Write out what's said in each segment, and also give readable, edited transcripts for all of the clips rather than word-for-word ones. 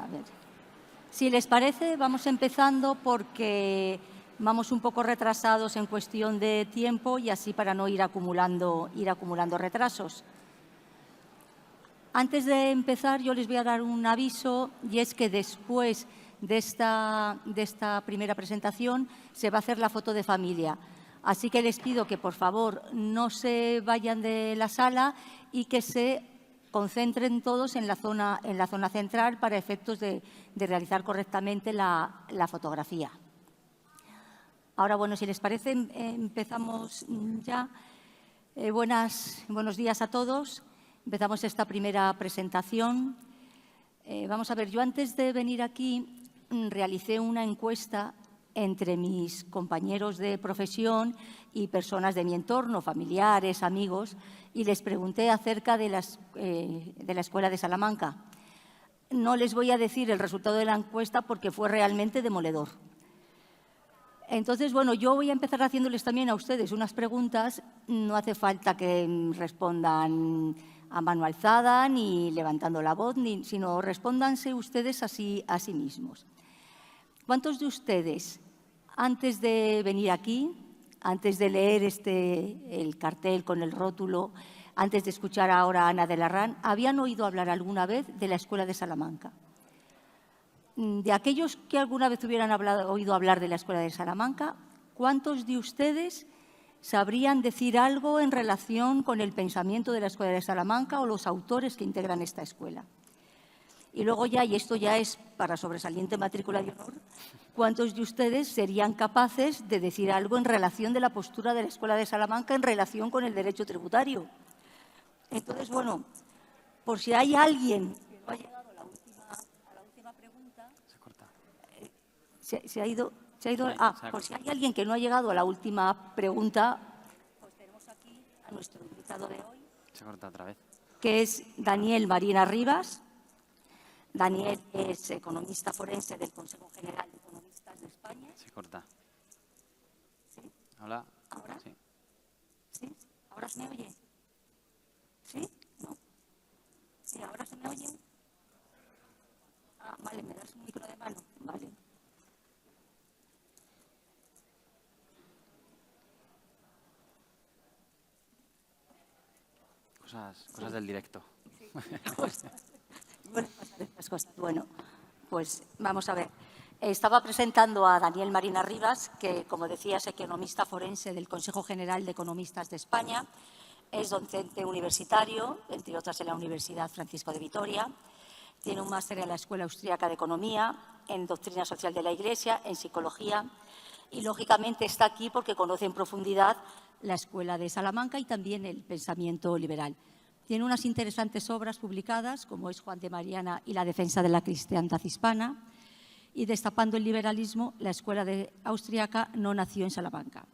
A ver. Si les parece, vamos empezando porque vamos un poco retrasados en cuestión de tiempo y así para no ir acumulando retrasos. Antes de empezar, yo les voy a dar un aviso y es que después de esta primera presentación se va a hacer la foto de familia. Así que les pido que, por favor, no se vayan de la sala y que se concentren todos en la zona central para efectos de realizar correctamente la fotografía. Ahora, bueno, si les parece, empezamos ya. Buenos días a todos. Empezamos esta primera presentación. Vamos a ver, yo antes de venir aquí realicé una encuesta entre mis compañeros de profesión y personas de mi entorno, familiares, amigos, y les pregunté acerca de la Escuela de Salamanca. No les voy a decir el resultado de la encuesta porque fue realmente demoledor. Entonces, bueno, yo voy a empezar haciéndoles también a ustedes unas preguntas. No hace falta que respondan a mano alzada ni levantando la voz, sino respóndanse ustedes a sí mismos. ¿Cuántos de ustedes, antes de venir aquí, antes de leer el cartel con el rótulo, antes de escuchar ahora a Ana de Larrán, habían oído hablar alguna vez de la Escuela de Salamanca? De aquellos que alguna vez hubieran oído hablar de la Escuela de Salamanca, ¿cuántos de ustedes sabrían decir algo en relación con el pensamiento de la Escuela de Salamanca o los autores que integran esta escuela? Y luego ya, y esto ya es para sobresaliente matrícula de honor, ¿cuántos de ustedes serían capaces de decir algo en relación de la postura de la Escuela de Salamanca en relación con el derecho tributario? Entonces, bueno, por si hay alguien que no ha llegado a la última pregunta… Se corta. Se ha ido… por si hay alguien que no ha llegado a la última pregunta, pues tenemos aquí a nuestro invitado de hoy. Se corta otra vez. Que es Daniel Marina Rivas. Daniel es economista forense del Consejo General de Economistas de España. Se corta. ¿Sí? Hola. ¿Ahora? Sí. ¿Sí? ¿Ahora se me oye? ¿Sí? ¿No? ¿Sí? ¿Ahora se me oye? Ah, vale, ¿me das un micro de mano? Vale. Cosas del directo. Sí. Bueno, pues vamos a ver. Estaba presentando a Daniel Marina Rivas, que, como decía, es economista forense del Consejo General de Economistas de España. Es docente universitario, entre otras en la Universidad Francisco de Vitoria. Tiene un máster en la Escuela Austríaca de Economía, en Doctrina Social de la Iglesia, en Psicología. Y, lógicamente, está aquí porque conoce en profundidad la Escuela de Salamanca y también el pensamiento liberal. Tiene unas interesantes obras publicadas, como es Juan de Mariana y la defensa de la cristiandad hispana, y Destapando el liberalismo, la Escuela Austríaca no nació en Salamanca.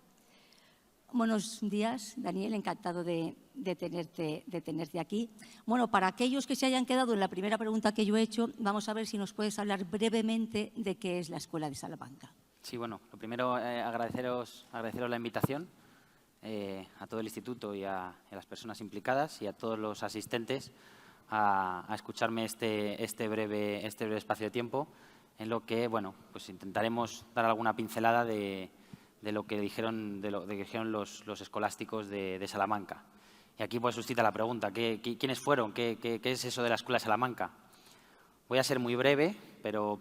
Buenos días, Daniel, encantado de tenerte aquí. Bueno, para aquellos que se hayan quedado en la primera pregunta que yo he hecho, vamos a ver si nos puedes hablar brevemente de qué es la Escuela de Salamanca. Sí, bueno, lo primero, agradeceros la invitación a todo el instituto y a las personas implicadas y a todos los asistentes a escucharme este breve espacio de tiempo, en lo que, bueno, pues intentaremos dar alguna pincelada de lo que dijeron, los escolásticos de Salamanca. Y aquí pues suscita la pregunta, ¿quiénes fueron? ¿Qué es eso de la Escuela de Salamanca? Voy a ser muy breve, pero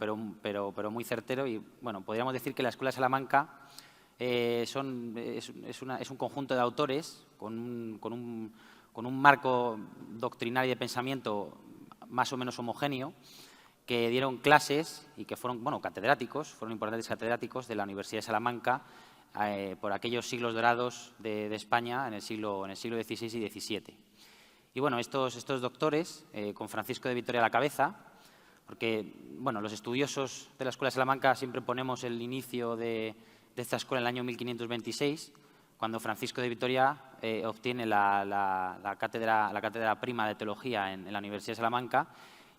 muy certero y, bueno, podríamos decir que la Escuela de Salamanca es un conjunto de autores con un marco doctrinal y de pensamiento más o menos homogéneo, que dieron clases y que fueron, bueno, catedráticos, fueron importantes catedráticos de la Universidad de Salamanca por aquellos siglos dorados de España en el siglo XVI y XVII. Y, bueno, estos doctores, con Francisco de Vitoria a la cabeza, porque, bueno, los estudiosos de la Escuela de Salamanca siempre ponemos el inicio de esta escuela en el año 1526, cuando Francisco de Vitoria obtiene la cátedra prima de teología en la Universidad de Salamanca,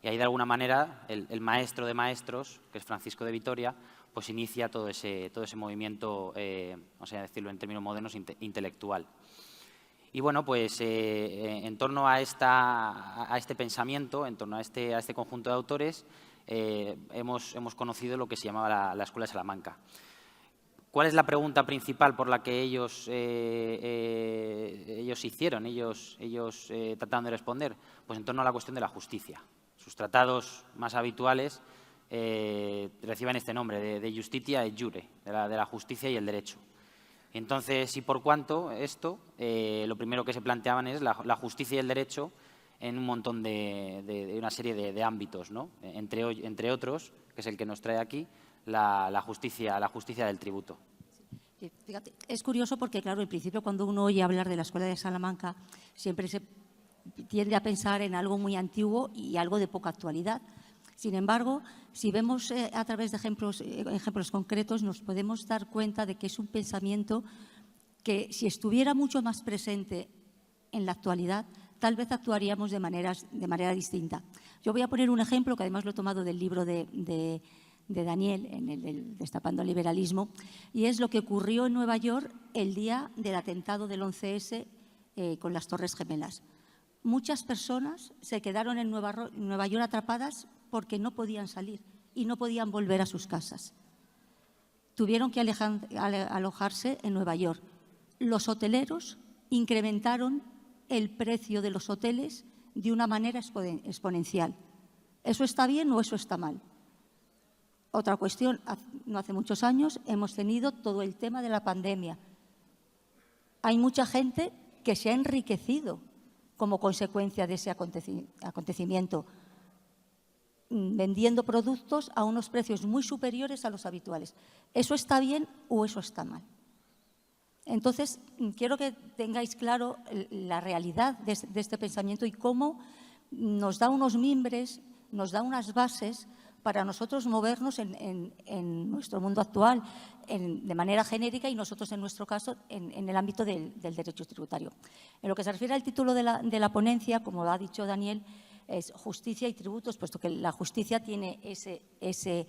y ahí, de alguna manera, el maestro de maestros, que es Francisco de Vitoria, pues inicia todo ese movimiento, vamos a decirlo en términos modernos, intelectual. Y, bueno, pues en torno a este pensamiento, en torno a este conjunto de autores, hemos conocido lo que se llamaba la Escuela de Salamanca. ¿Cuál es la pregunta principal por la que ellos trataron de responder? Pues en torno a la cuestión de la justicia. Sus tratados más habituales reciben este nombre, de Justitia et Jure, de la justicia y el derecho. Entonces, y por cuanto esto, lo primero que se planteaban es la justicia y el derecho en un montón de una serie de ámbitos, ¿no? Entre otros, que es el que nos trae aquí, la justicia del tributo. Sí, fíjate, es curioso porque, claro, al principio cuando uno oye hablar de la Escuela de Salamanca siempre se tiende a pensar en algo muy antiguo y algo de poca actualidad. Sin embargo, si vemos a través de ejemplos concretos, nos podemos dar cuenta de que es un pensamiento que, si estuviera mucho más presente en la actualidad, tal vez actuaríamos de manera distinta. Yo voy a poner un ejemplo que además lo he tomado del libro de Daniel, en el Destapando el liberalismo, y es lo que ocurrió en Nueva York el día del atentado del 11S con las Torres Gemelas. Muchas personas se quedaron en Nueva York atrapadas porque no podían salir y no podían volver a sus casas. Tuvieron que alojarse en Nueva York. Los hoteleros incrementaron el precio de los hoteles de una manera exponencial. ¿Eso está bien o eso está mal? Otra cuestión, no hace muchos años hemos tenido todo el tema de la pandemia. Hay mucha gente que se ha enriquecido como consecuencia de ese acontecimiento, vendiendo productos a unos precios muy superiores a los habituales. ¿Eso está bien o eso está mal? Entonces, quiero que tengáis claro la realidad de este pensamiento y cómo nos da unos mimbres, nos da unas bases para nosotros movernos en nuestro mundo actual de manera genérica y nosotros, en nuestro caso, en el ámbito del derecho tributario. En lo que se refiere al título de la ponencia, como lo ha dicho Daniel, es Justicia y Tributos, puesto que la justicia tiene ese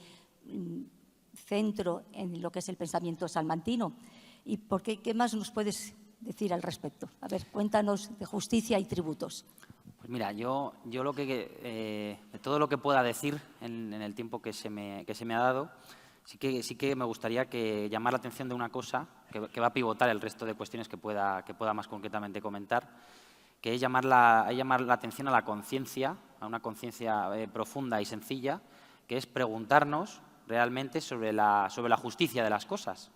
centro en lo que es el pensamiento salmantino. ¿Y por qué más nos puedes decir al respecto? A ver, cuéntanos de justicia y tributos. Pues mira, yo lo de todo lo que pueda decir en el tiempo que se me ha dado, sí que me gustaría llamar la atención de una cosa que va a pivotar el resto de cuestiones que pueda más concretamente comentar, que es llamar la atención a la conciencia, a una conciencia profunda y sencilla, que es preguntarnos realmente sobre la justicia de las cosas,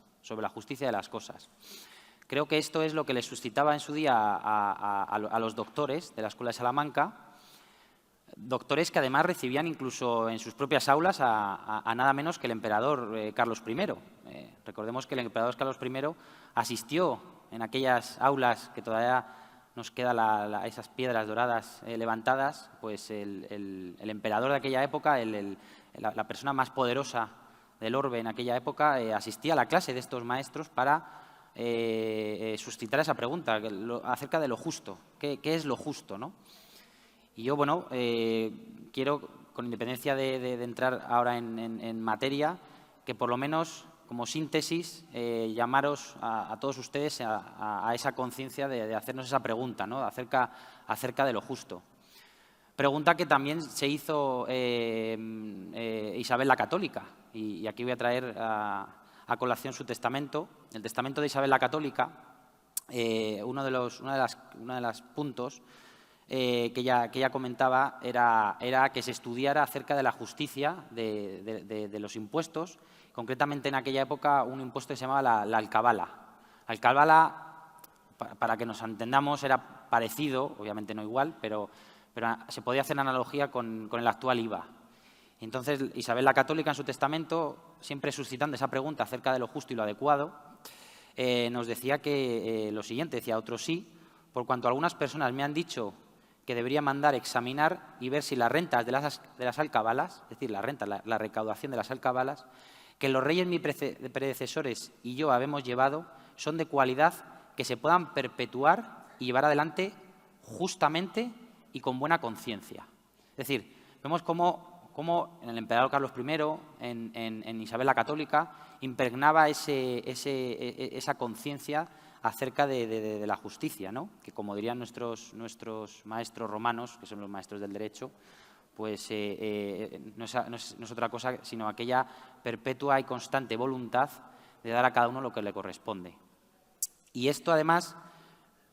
Creo que esto es lo que les suscitaba en su día a los doctores de la Escuela de Salamanca, doctores que además recibían incluso en sus propias aulas a nada menos que el emperador Carlos I. Recordemos que el emperador Carlos I asistió en aquellas aulas que todavía nos quedan esas piedras doradas levantadas, pues el emperador de aquella época, la persona más poderosa del orbe en aquella época, asistía a la clase de estos maestros para suscitar esa pregunta acerca de lo justo. ¿Qué es lo justo, no? Y yo, bueno, quiero, con independencia de entrar ahora en materia, que por lo menos, como síntesis, llamaros a todos ustedes a esa conciencia de hacernos esa pregunta, ¿no? acerca de lo justo. Pregunta que también se hizo Isabel la Católica, y aquí voy a traer a colación su testamento. El testamento de Isabel la Católica, uno de los puntos que ella comentaba era que se estudiara acerca de la justicia de los impuestos, concretamente en aquella época un impuesto que se llamaba la alcabala. La alcabala, para que nos entendamos, era parecido, obviamente no igual, pero se podía hacer analogía con el actual IVA. Entonces, Isabel la Católica, en su testamento, siempre suscitando esa pregunta acerca de lo justo y lo adecuado, nos decía lo siguiente, decía: otros sí, por cuanto algunas personas me han dicho que debería mandar examinar y ver si las rentas de las alcabalas, es decir, la recaudación de las alcabalas, que los reyes mis predecesores y yo habemos llevado, son de cualidad que se puedan perpetuar y llevar adelante justamente y con buena conciencia. Es decir, vemos cómo en el emperador Carlos I, en Isabel la Católica, impregnaba esa conciencia acerca de la justicia, ¿no? Que, como dirían nuestros maestros romanos, que son los maestros del derecho, pues no es otra cosa sino aquella perpetua y constante voluntad de dar a cada uno lo que le corresponde. Y esto, además,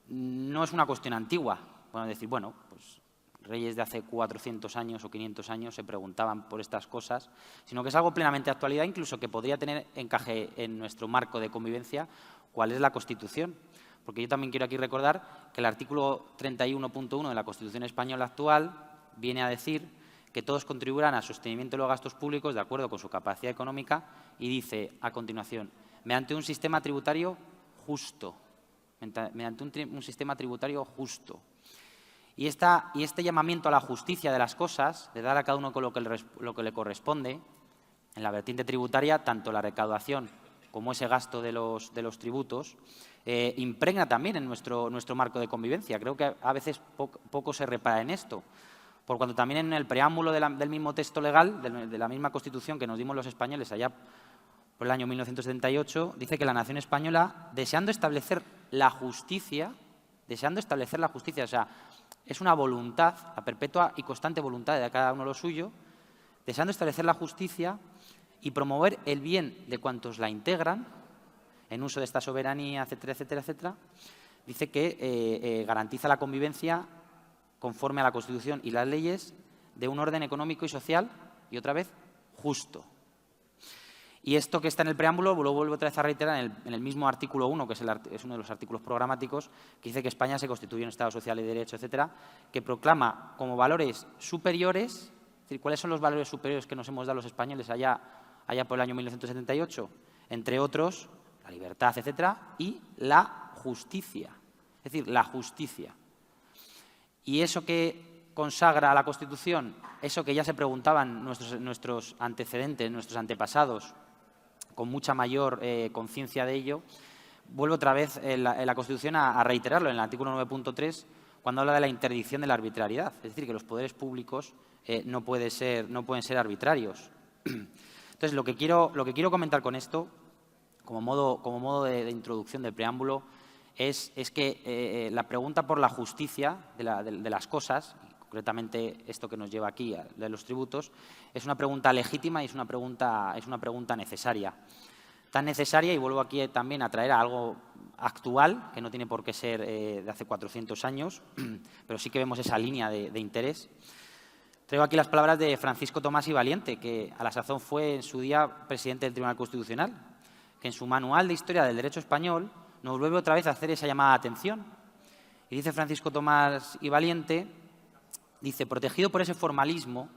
no es una cuestión antigua. Bueno, decir, bueno, pues reyes de hace 400 años o 500 años se preguntaban por estas cosas, sino que es algo plenamente de actualidad, incluso que podría tener encaje en nuestro marco de convivencia, cuál es la Constitución. Porque yo también quiero aquí recordar que el artículo 31.1 de la Constitución española actual viene a decir que todos contribuirán al sostenimiento de los gastos públicos de acuerdo con su capacidad económica y dice a continuación, mediante un sistema tributario justo. Mediante un sistema tributario justo. Y este llamamiento a la justicia de las cosas, de dar a cada uno con lo que le corresponde, en la vertiente tributaria, tanto la recaudación como ese gasto de los tributos, impregna también en nuestro marco de convivencia. Creo que a veces poco se repara en esto. Por cuanto también en el preámbulo del mismo texto legal, de la misma Constitución que nos dimos los españoles allá por el año 1978, dice que la nación española, deseando establecer la justicia, o sea, es una voluntad, la perpetua y constante voluntad de cada uno lo suyo, deseando establecer la justicia y promover el bien de cuantos la integran, en uso de esta soberanía, etcétera, etcétera, etcétera, dice que garantiza la convivencia conforme a la Constitución y las leyes de un orden económico y social, y otra vez, justo. Y esto que está en el preámbulo lo vuelvo otra vez a reiterar en el mismo artículo 1, que es uno de los artículos programáticos, que dice que España se constituye un Estado social y de derecho, etcétera, que proclama como valores superiores, es decir, ¿cuáles son los valores superiores que nos hemos dado los españoles allá por el año 1978? Entre otros, la libertad, etcétera, y la justicia. Es decir, la justicia. Y eso que consagra a la Constitución, eso que ya se preguntaban nuestros antecedentes, nuestros antepasados, con mucha mayor conciencia de ello, vuelvo otra vez en la Constitución a reiterarlo en el artículo 9.3, cuando habla de la interdicción de la arbitrariedad. Es decir, que los poderes públicos no pueden ser arbitrarios. Entonces, lo que quiero comentar con esto, como modo de introducción del preámbulo, es que la pregunta por la justicia de las cosas, concretamente esto que nos lleva aquí, de los tributos, es una pregunta legítima y es una pregunta necesaria. Tan necesaria, y vuelvo aquí también a traer a algo actual, que no tiene por qué ser de hace 400 años, pero sí que vemos esa línea de interés. Traigo aquí las palabras de Francisco Tomás y Valiente, que a la sazón fue en su día presidente del Tribunal Constitucional, que en su manual de historia del derecho español nos vuelve otra vez a hacer esa llamada de atención. Y dice Francisco Tomás y Valiente, dice, protegido por ese formalismo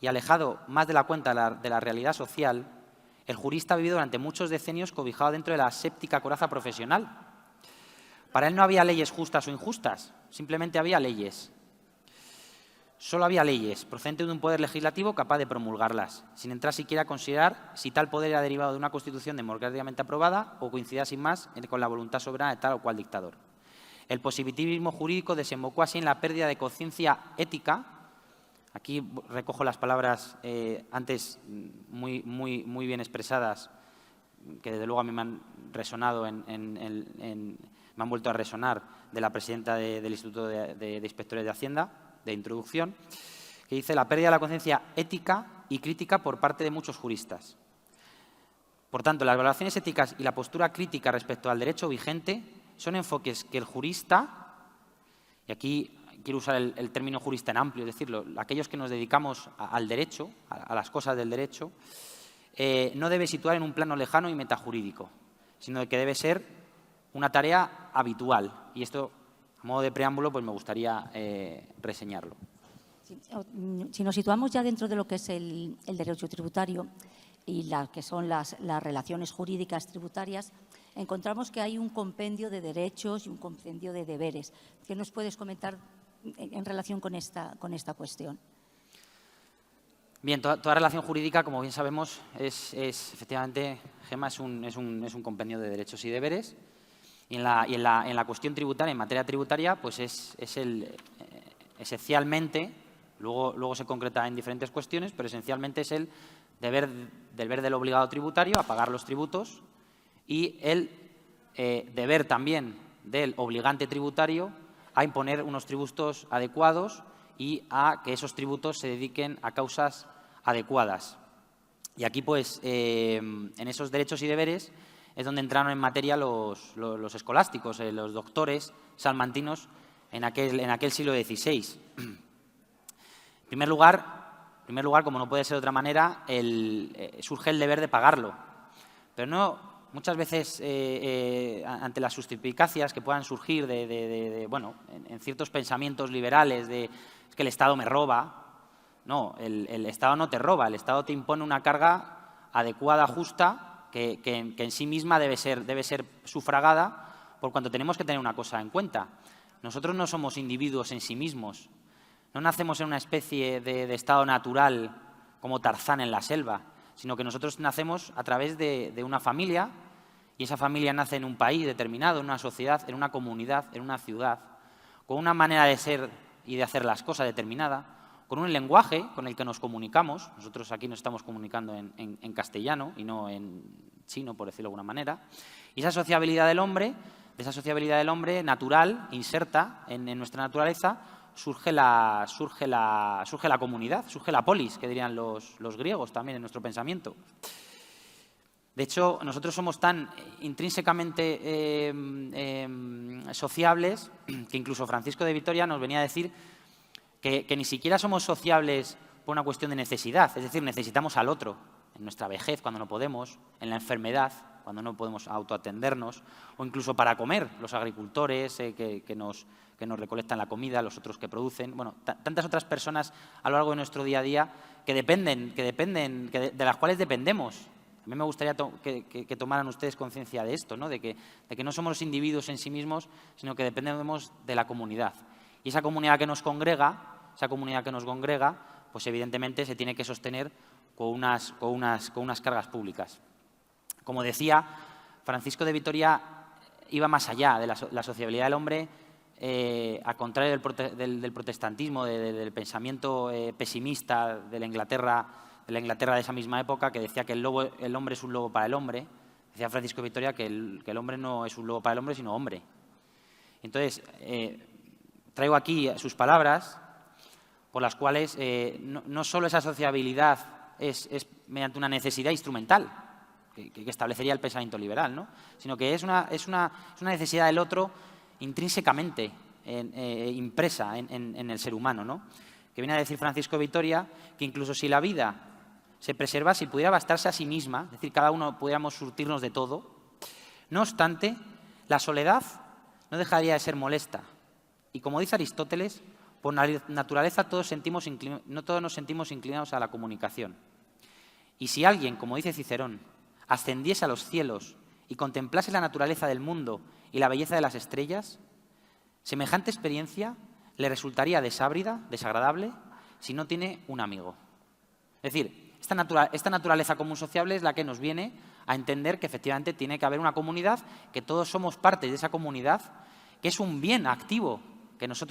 y alejado más de la cuenta de la realidad social, el jurista ha vivido durante muchos decenios cobijado dentro de la aséptica coraza profesional. Para él no había leyes justas o injustas, simplemente había leyes. Solo había leyes, procedentes de un poder legislativo capaz de promulgarlas, sin entrar siquiera a considerar si tal poder era derivado de una Constitución democráticamente aprobada o coincidía sin más con la voluntad soberana de tal o cual dictador. El positivismo jurídico desembocó así en la pérdida de conciencia ética. Aquí recojo las palabras antes muy bien expresadas, que desde luego a mí me han resonado, me han vuelto a resonar, de la presidenta del Instituto de Inspectores de Hacienda, de introducción, que dice la pérdida de la conciencia ética y crítica por parte de muchos juristas. Por tanto, las valoraciones éticas y la postura crítica respecto al derecho vigente son enfoques que el jurista, y aquí quiero usar el término jurista en amplio, es decir, aquellos que nos dedicamos al derecho, a las cosas del derecho, no debe situar en un plano lejano y metajurídico, sino que debe ser una tarea habitual. Y esto, a modo de preámbulo, pues me gustaría reseñarlo. Si nos situamos ya dentro de lo que es el derecho tributario y las que son las relaciones jurídicas tributarias, encontramos que hay un compendio de derechos y un compendio de deberes. ¿Qué nos puedes comentar en relación con esta cuestión? Bien, toda relación jurídica, como bien sabemos, es efectivamente, Gemma, es un compendio de derechos y deberes. Y en la cuestión tributaria, en materia tributaria, pues esencialmente, luego se concreta en diferentes cuestiones, pero esencialmente es el deber del obligado tributario a pagar los tributos y el deber también del obligante tributario a imponer unos tributos adecuados y a que esos tributos se dediquen a causas adecuadas. Y aquí, pues, en esos derechos y deberes es donde entraron en materia los escolásticos, los doctores salmantinos en aquel siglo XVI. En primer lugar, como no puede ser de otra manera, surge el deber de pagarlo. Pero no, muchas veces, ante las suspicacias que puedan surgir bueno, en ciertos pensamientos liberales de es que el Estado me roba. No, el Estado no te roba, el Estado te impone una carga adecuada, justa, que en sí misma debe ser sufragada, por cuanto tenemos que tener una cosa en cuenta. Nosotros no somos individuos en sí mismos, no nacemos en una especie de estado natural como Tarzán en la selva, sino que nosotros nacemos a través de una familia, y esa familia nace en un país determinado, en una sociedad, en una comunidad, en una ciudad, con una manera de ser y de hacer las cosas determinada, con un lenguaje con el que nos comunicamos. Nosotros aquí nos estamos comunicando en castellano y no en chino, por decirlo de alguna manera. Y esa sociabilidad del hombre, natural, inserta en nuestra naturaleza, surge la comunidad, surge la polis, que dirían los griegos también en nuestro pensamiento. De hecho, nosotros somos tan intrínsecamente sociables que incluso Francisco de Vitoria nos venía a decir que ni siquiera somos sociables por una cuestión de necesidad, es decir, necesitamos al otro en nuestra vejez cuando no podemos, en la enfermedad cuando no podemos autoatendernos, o incluso para comer, los agricultores que nos recolectan la comida, los otros que producen, bueno, tantas otras personas a lo largo de nuestro día a día de las cuales dependemos. A mí me gustaría que tomaran ustedes conciencia de esto, ¿no? De que no somos los individuos en sí mismos, sino que dependemos de la comunidad. Y esa comunidad que nos congrega, pues evidentemente se tiene que sostener con unas cargas públicas. Como decía, Francisco de Vitoria iba más allá de la sociabilidad del hombre, al contrario del protestantismo, del pensamiento pesimista de la Inglaterra de esa misma época, que decía que el hombre es un lobo para el hombre. Decía Francisco de Vitoria que el hombre no es un lobo para el hombre, sino hombre. Entonces, traigo aquí sus palabras por las cuales no solo esa sociabilidad es mediante una necesidad instrumental que establecería el pensamiento liberal, ¿no? Sino que es una necesidad del otro intrínsecamente impresa en el ser humano, ¿no? Que viene a decir Francisco de Vitoria que incluso si la vida se preservase y pudiera bastarse a sí misma, es decir, cada uno pudiéramos surtirnos de todo, no obstante, la soledad no dejaría de ser molesta. Y como dice Aristóteles, por naturaleza no todos nos sentimos inclinados a la comunicación. Y si alguien, como dice Cicerón, ascendiese a los cielos y contemplase la naturaleza del mundo y la belleza de las estrellas, semejante experiencia le resultaría desábrida, desagradable, si no tiene un amigo. Es decir, esta naturaleza común sociable es la que nos viene a entender que efectivamente tiene que haber una comunidad, que todos somos parte de esa comunidad, que es un bien activo, que nos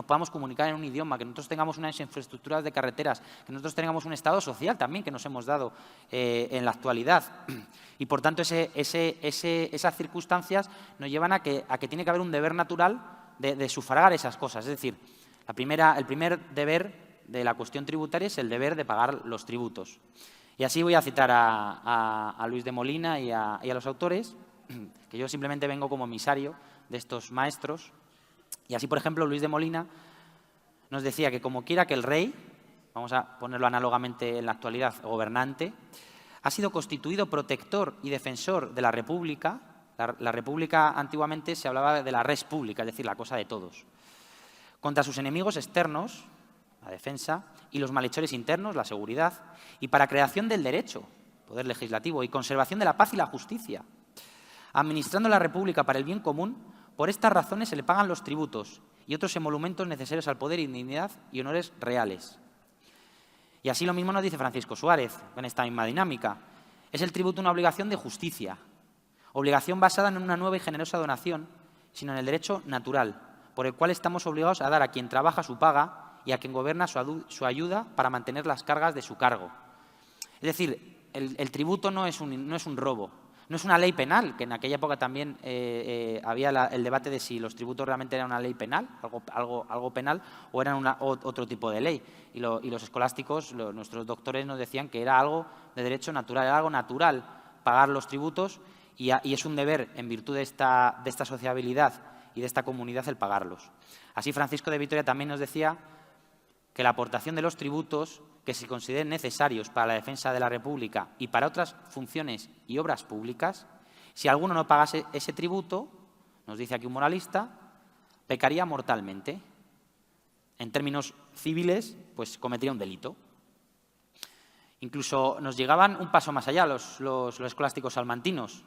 podamos comunicar en un idioma, que nosotros tengamos unas infraestructuras de carreteras, que nosotros tengamos un estado social también que nos hemos dado en la actualidad. Y por tanto esas circunstancias nos llevan a que tiene que haber un deber natural de sufragar esas cosas. Es decir, el primer deber de la cuestión tributaria es el deber de pagar los tributos. Y así voy a citar a Luis de Molina y a los autores, que yo simplemente vengo como emisario de estos maestros. Y así, por ejemplo, Luis de Molina nos decía que como quiera que el rey, vamos a ponerlo análogamente en la actualidad, gobernante, ha sido constituido protector y defensor de la República. La República antiguamente se hablaba de la res pública, es decir, la cosa de todos. Contra sus enemigos externos, la defensa, y los malhechores internos, la seguridad, y para creación del derecho, poder legislativo, y conservación de la paz y la justicia. Administrando la República para el bien común, por estas razones se le pagan los tributos y otros emolumentos necesarios al poder, dignidad y honores reales. Y así lo mismo nos dice Francisco Suárez, en esta misma dinámica. Es el tributo una obligación de justicia, obligación basada en una nueva y generosa donación, sino en el derecho natural, por el cual estamos obligados a dar a quien trabaja su paga y a quien gobierna su ayuda para mantener las cargas de su cargo. Es decir, el tributo no es un robo, No es una ley penal, que en aquella época también había el debate de si los tributos realmente eran una ley penal, algo penal, o eran otro tipo de ley. Y los escolásticos, nuestros doctores, nos decían que era algo de derecho natural, era algo natural pagar los tributos y es un deber, en virtud de esta sociabilidad y de esta comunidad, el pagarlos. Así, Francisco de Vitoria también nos decía que la aportación de los tributos que se consideren necesarios para la defensa de la República y para otras funciones y obras públicas, si alguno no pagase ese tributo, nos dice aquí un moralista, pecaría mortalmente. En términos civiles, pues cometería un delito. Incluso nos llegaban un paso más allá los escolásticos salmantinos.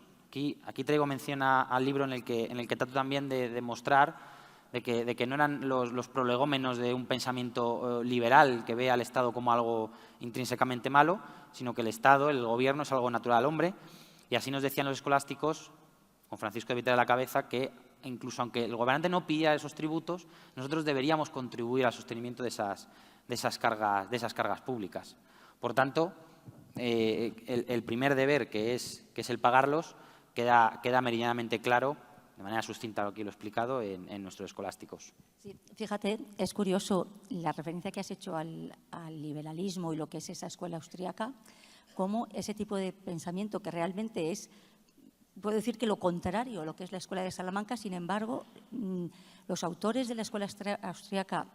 Aquí traigo mención al libro en el que trato también de demostrar de que no eran los prolegómenos de un pensamiento liberal que ve al Estado como algo intrínsecamente malo, sino que el Estado, el gobierno, es algo natural al hombre. Y así nos decían los escolásticos, con Francisco de Vitoria a la cabeza, que incluso aunque el gobernante no pidiera esos tributos, nosotros deberíamos contribuir al sostenimiento de esas cargas públicas. Por tanto, el primer deber, que es el pagarlos, queda meridianamente claro, de manera sucinta aquí lo he explicado, en nuestros escolásticos. Sí, fíjate, es curioso la referencia que has hecho al liberalismo y lo que es esa escuela austríaca, cómo ese tipo de pensamiento que realmente es, puedo decir que lo contrario a lo que es la escuela de Salamanca, sin embargo, los autores de la escuela austríaca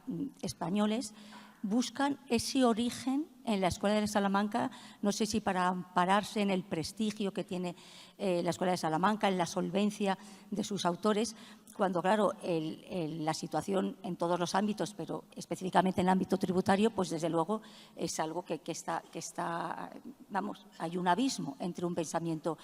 españoles buscan ese origen en la Escuela de Salamanca, no sé si para ampararse en el prestigio que tiene la Escuela de Salamanca, en la solvencia de sus autores, cuando, claro, la situación en todos los ámbitos, pero específicamente en el ámbito tributario, pues desde luego es algo que está, vamos, hay un abismo entre un pensamiento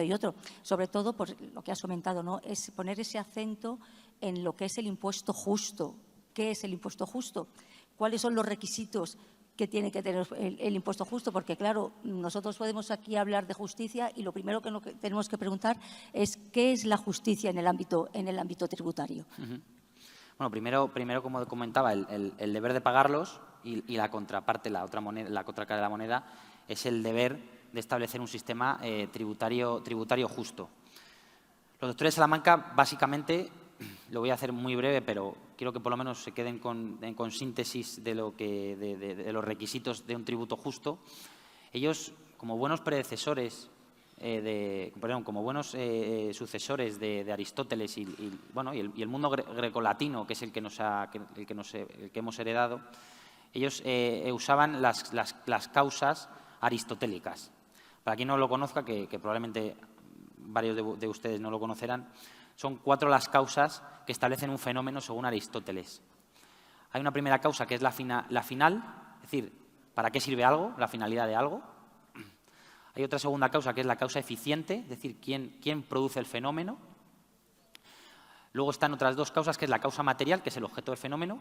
y otro. Sobre todo, por lo que has comentado, ¿no?, es poner ese acento en lo que es el impuesto justo. ¿Qué es el impuesto justo? ¿Cuáles son los requisitos que tiene que tener el impuesto justo? Porque, claro, nosotros podemos aquí hablar de justicia y lo primero que tenemos que preguntar es ¿qué es la justicia en el ámbito tributario? Bueno, primero como comentaba, el deber de pagarlos y la contraparte, la otra cara de la moneda, es el deber de establecer un sistema tributario justo. Los doctores de Salamanca, básicamente, lo voy a hacer muy breve, pero quiero que por lo menos se queden con síntesis de los requisitos de un tributo justo. Ellos, como buenos predecesores, como buenos sucesores de Aristóteles y el mundo grecolatino, que es el que hemos heredado, ellos usaban las causas aristotélicas. Para quien no lo conozca, que probablemente varios de ustedes no lo conocerán, son 4 las causas que establecen un fenómeno según Aristóteles. Hay una primera causa que es la final, es decir, ¿para qué sirve algo? La finalidad de algo. Hay otra segunda causa que es la causa eficiente, es decir, quién produce el fenómeno. Luego están otras 2 causas, que es la causa material, que es el objeto del fenómeno.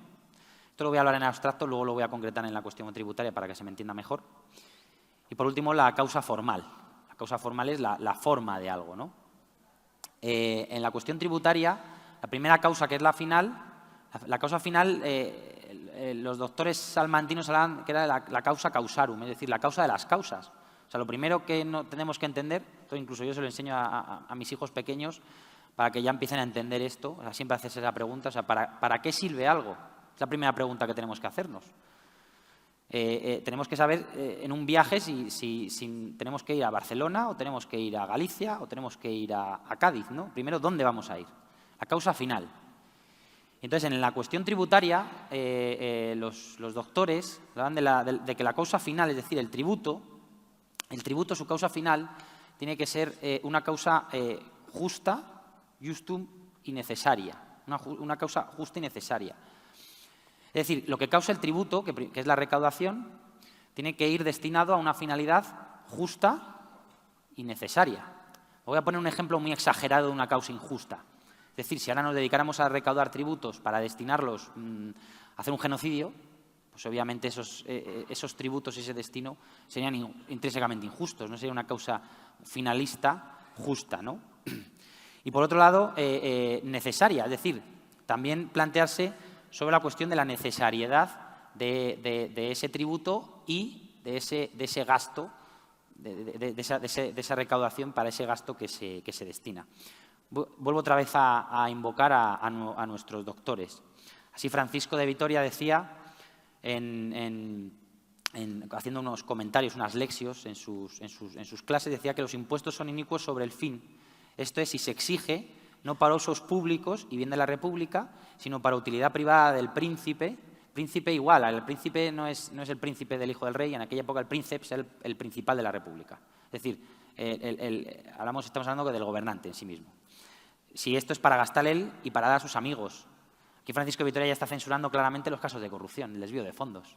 Esto lo voy a hablar en abstracto, luego lo voy a concretar en la cuestión tributaria para que se me entienda mejor. Y por último, la causa formal. La causa formal es la forma de algo, ¿no? En la cuestión tributaria, la primera causa, que es la final, la causa final, los doctores salmantinos hablaban que era la causa causarum, es decir, la causa de las causas. O sea, lo primero que tenemos que entender, esto incluso yo se lo enseño a mis hijos pequeños para que ya empiecen a entender esto, o sea, siempre hacerse esa pregunta, o sea, ¿para qué sirve algo? Es la primera pregunta que tenemos que hacernos. Tenemos que saber en un viaje si tenemos que ir a Barcelona o tenemos que ir a Galicia o tenemos que ir a Cádiz, ¿no? Primero, ¿dónde vamos a ir? La causa final. Entonces, en la cuestión tributaria, los doctores hablan de que la causa final, es decir, el tributo, su causa final, tiene que ser una causa justa, justum y necesaria. Una causa justa y necesaria. Es decir, lo que causa el tributo, que es la recaudación, tiene que ir destinado a una finalidad justa y necesaria. Voy a poner un ejemplo muy exagerado de una causa injusta. Es decir, si ahora nos dedicáramos a recaudar tributos para destinarlos a hacer un genocidio, pues obviamente esos tributos y ese destino serían intrínsecamente injustos, no sería una causa finalista justa, ¿no? Y por otro lado, necesaria, es decir, también plantearse sobre la cuestión de la necesariedad de ese tributo y de ese gasto esa recaudación para ese gasto que se destina. Vuelvo otra vez a invocar a nuestros doctores. Así Francisco de Vitoria decía, haciendo unos comentarios, unas lexios en sus clases, decía que los impuestos son inicuos sobre el fin. Esto es, si se exige, no para usos públicos y bien de la República, sino para utilidad privada del príncipe. Príncipe igual, el príncipe no es el príncipe del hijo del rey, en aquella época el príncipe es el principal de la República. Es decir, estamos hablando del gobernante en sí mismo. Si esto es para gastar él y para dar a sus amigos. Aquí Francisco de Vitoria ya está censurando claramente los casos de corrupción, el desvío de fondos.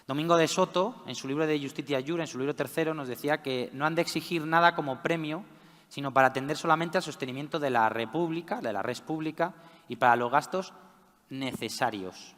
Domingo de Soto, en su libro de Justitia Jur, en su libro tercero, nos decía que no han de exigir nada como premio, sino para atender solamente al sostenimiento de la República, de la res pública, y para los gastos necesarios.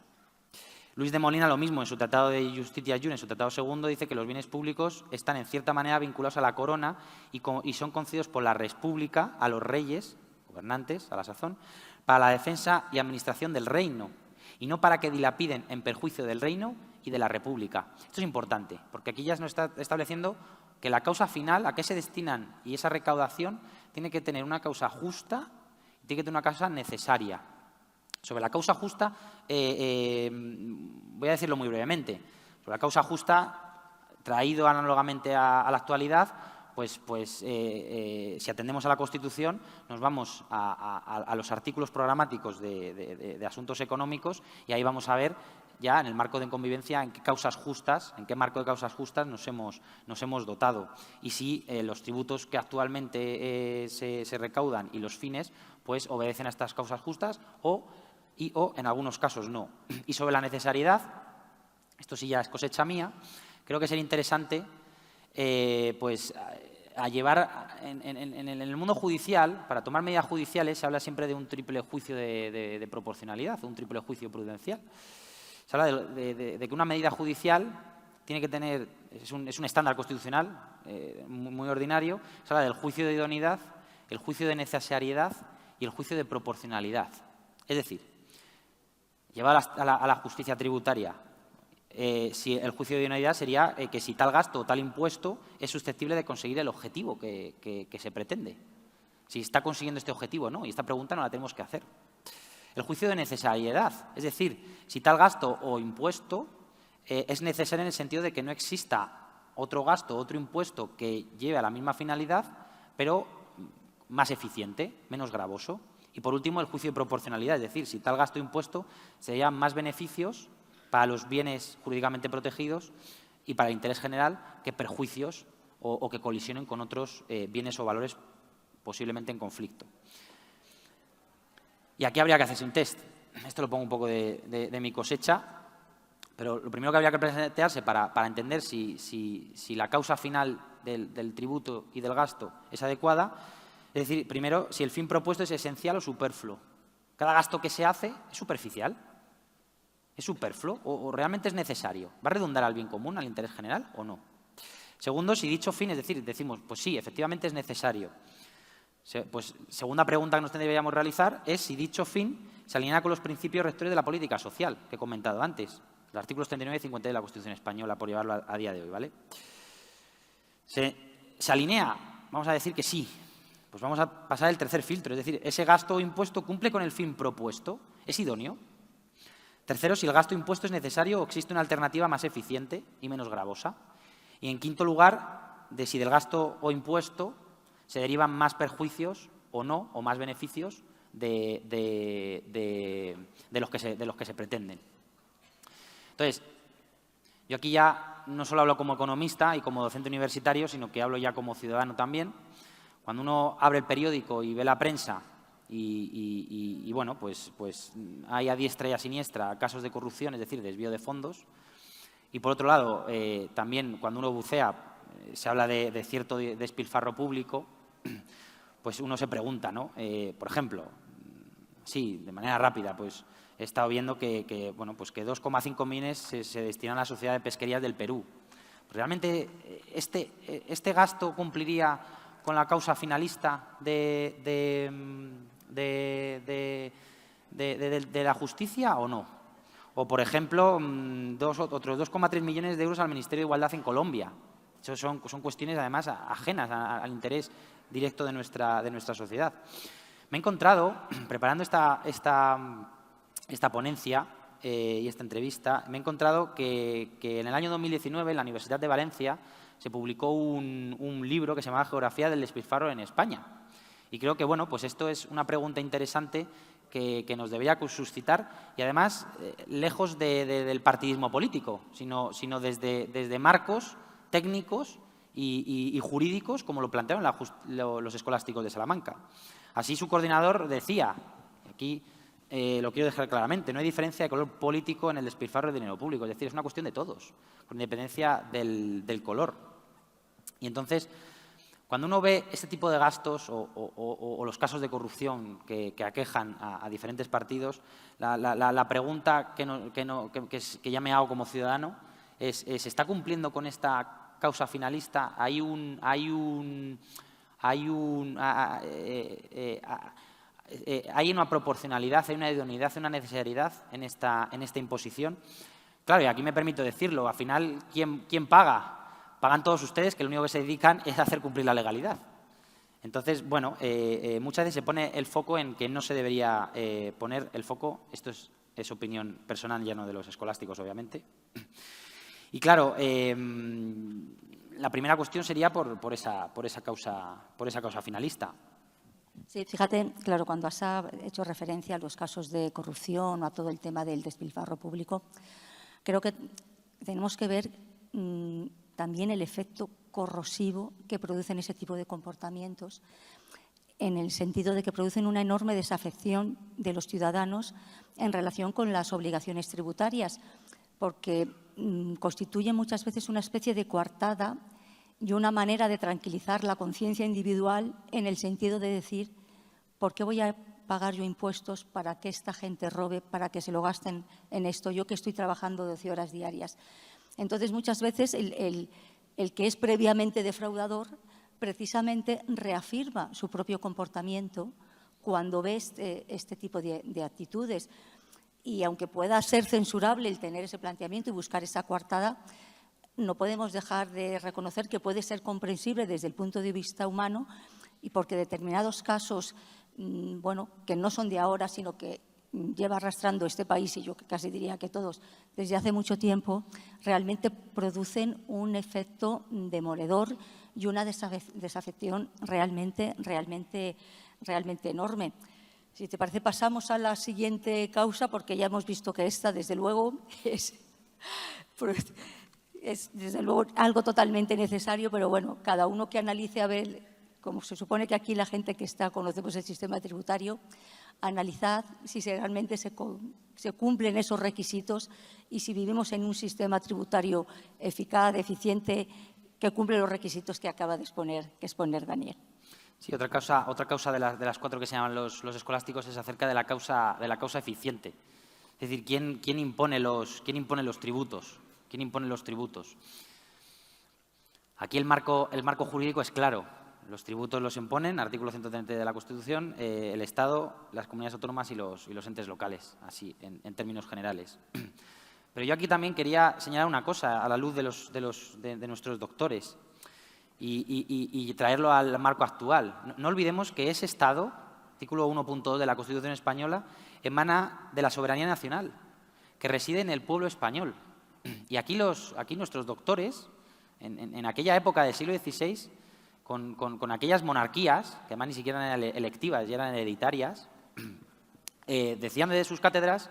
Luis de Molina lo mismo, en su Tratado de Justitia Jur, en su Tratado segundo, dice que los bienes públicos están en cierta manera vinculados a la corona y son concedidos por la res pública a los reyes, gobernantes a la sazón, para la defensa y administración del reino, y no para que dilapiden en perjuicio del reino y de la República. Esto es importante, porque aquí ya nos está estableciendo que la causa final, a qué se destinan y esa recaudación, tiene que tener una causa justa y tiene que tener una causa necesaria. Sobre la causa justa, voy a decirlo muy brevemente. Sobre la causa justa, traído análogamente a la actualidad, pues si atendemos a la Constitución, nos vamos a los artículos programáticos de asuntos económicos y ahí vamos a ver ya en el marco de convivencia en qué marco de causas justas nos hemos dotado y si los tributos que actualmente se recaudan y los fines pues obedecen a estas causas justas o en algunos casos no. Y sobre la necesariedad, esto sí ya es cosecha mía, creo que sería interesante a llevar en el mundo judicial, para tomar medidas judiciales se habla siempre de un triple juicio de proporcionalidad, un triple juicio prudencial. Se habla de que una medida judicial tiene que tener, es un estándar constitucional muy ordinario, se habla del juicio de idoneidad, el juicio de necesariedad y el juicio de proporcionalidad. Es decir, llevar a la justicia tributaria, si el juicio de idoneidad sería que si tal gasto o tal impuesto es susceptible de conseguir el objetivo que se pretende. Si está consiguiendo este objetivo o no, y esta pregunta no la tenemos que hacer. El juicio de necesariedad, es decir, si tal gasto o impuesto es necesario en el sentido de que no exista otro gasto, otro impuesto que lleve a la misma finalidad, pero más eficiente, menos gravoso. Y por último, el juicio de proporcionalidad, es decir, si tal gasto o impuesto serían más beneficios para los bienes jurídicamente protegidos y para el interés general que perjuicios o que colisionen con otros bienes o valores posiblemente en conflicto. Y aquí habría que hacerse un test. Esto lo pongo un poco de mi cosecha, pero lo primero que habría que plantearse para entender si la causa final del tributo y del gasto es adecuada, es decir, primero, si el fin propuesto es esencial o superfluo. Cada gasto que se hace es superficial, es superfluo o realmente es necesario. ¿Va a redundar al bien común, al interés general o no? Segundo, si dicho fin, es decir, decimos, pues sí, efectivamente es necesario. Pues segunda pregunta que nos deberíamos realizar es si dicho fin se alinea con los principios rectores de la política social que he comentado antes, los artículos 39 y 50 de la Constitución española, por llevarlo a día de hoy, ¿vale? ¿Se alinea? Vamos a decir que sí. Pues vamos a pasar el tercer filtro, es decir, ese gasto o impuesto cumple con el fin propuesto, es idóneo. Tercero, si el gasto o impuesto es necesario o existe una alternativa más eficiente y menos gravosa. Y en quinto lugar, de si del gasto o impuesto se derivan más perjuicios o no, o más beneficios de los que se pretenden. Entonces, yo aquí ya no solo hablo como economista y como docente universitario, sino que hablo ya como ciudadano también. Cuando uno abre el periódico y ve la prensa y bueno, pues hay a diestra y a siniestra casos de corrupción, es decir, desvío de fondos. Y por otro lado, también cuando uno bucea, se habla de cierto despilfarro público, pues uno se pregunta, ¿no? Por ejemplo, sí, de manera rápida, pues he estado viendo que 2,5 millones se destinan a la Sociedad de Pesquerías del Perú. ¿Realmente este gasto cumpliría con la causa finalista de la justicia o no? O, por ejemplo, otros 2,3 millones de euros al Ministerio de Igualdad en Colombia. Eso son cuestiones, además, ajenas al interés directo de nuestra sociedad. Me he encontrado, preparando esta ponencia y esta entrevista, me he encontrado que en el año 2019 en la Universidad de Valencia se publicó un libro que se llamaba Geografía del despilfarro en España. Y creo que, bueno, pues esto es una pregunta interesante que nos debería suscitar y, además, lejos del partidismo político, sino desde marcos técnicos y jurídicos, como lo plantearon los escolásticos de Salamanca. Así, su coordinador decía, aquí lo quiero dejar claramente, no hay diferencia de color político en el despilfarro de dinero público, es decir, es una cuestión de todos, con independencia del color. Y entonces, cuando uno ve este tipo de gastos o los casos de corrupción que aquejan a diferentes partidos, la pregunta que ya me hago como ciudadano es: ¿se está cumpliendo con esta causa finalista? ¿Hay una proporcionalidad, hay una idoneidad, hay una necesidad en esta imposición? Claro, y aquí me permito decirlo, al final, ¿quién paga? Pagan todos ustedes, que lo único que se dedican es a hacer cumplir la legalidad. Entonces, bueno, muchas veces se pone el foco en que no se debería poner el foco. Esto es opinión personal, ya no de los escolásticos, obviamente. Y claro, la primera cuestión sería por esa causa finalista. Sí, fíjate, claro, cuando has hecho referencia a los casos de corrupción o a todo el tema del despilfarro público, creo que tenemos que ver también el efecto corrosivo que producen ese tipo de comportamientos, en el sentido de que producen una enorme desafección de los ciudadanos en relación con las obligaciones tributarias, porque constituyen muchas veces una especie de coartada y una manera de tranquilizar la conciencia individual, en el sentido de decir: ¿por qué voy a pagar yo impuestos para que esta gente robe, para que se lo gasten en esto, yo que estoy trabajando 12 horas diarias? Entonces, muchas veces el que es previamente defraudador precisamente reafirma su propio comportamiento cuando ve este tipo de actitudes. Y aunque pueda ser censurable el tener ese planteamiento y buscar esa coartada, no podemos dejar de reconocer que puede ser comprensible desde el punto de vista humano, y porque determinados casos, bueno, que no son de ahora, sino que lleva arrastrando este país, y yo casi diría que todos, desde hace mucho tiempo, realmente producen un efecto demoledor y una desafección realmente enorme. Si te parece, pasamos a la siguiente causa, porque ya hemos visto que esta, desde luego, es desde luego algo totalmente necesario, pero bueno, cada uno que analice, a ver, como se supone que aquí la gente que conocemos el sistema tributario, analizad si realmente se cumplen esos requisitos y si vivimos en un sistema tributario eficaz, eficiente, que cumple los requisitos que acaba de exponer Daniel. Sí, otra causa de las cuatro que se llaman los escolásticos es acerca de la causa eficiente. Es decir, ¿quién impone los tributos? ¿Quién impone los tributos? Aquí el marco jurídico es claro. Los tributos los imponen, artículo 130 de la Constitución, el Estado, las comunidades autónomas y los entes locales, así, en términos generales. Pero yo aquí también quería señalar una cosa a la luz de nuestros doctores y traerlo al marco actual. No olvidemos que ese Estado, artículo 1.2 de la Constitución española, emana de la soberanía nacional, que reside en el pueblo español. Y aquí nuestros doctores, en aquella época del siglo XVI, con aquellas monarquías, que además ni siquiera eran electivas, ya eran hereditarias, decían desde sus cátedras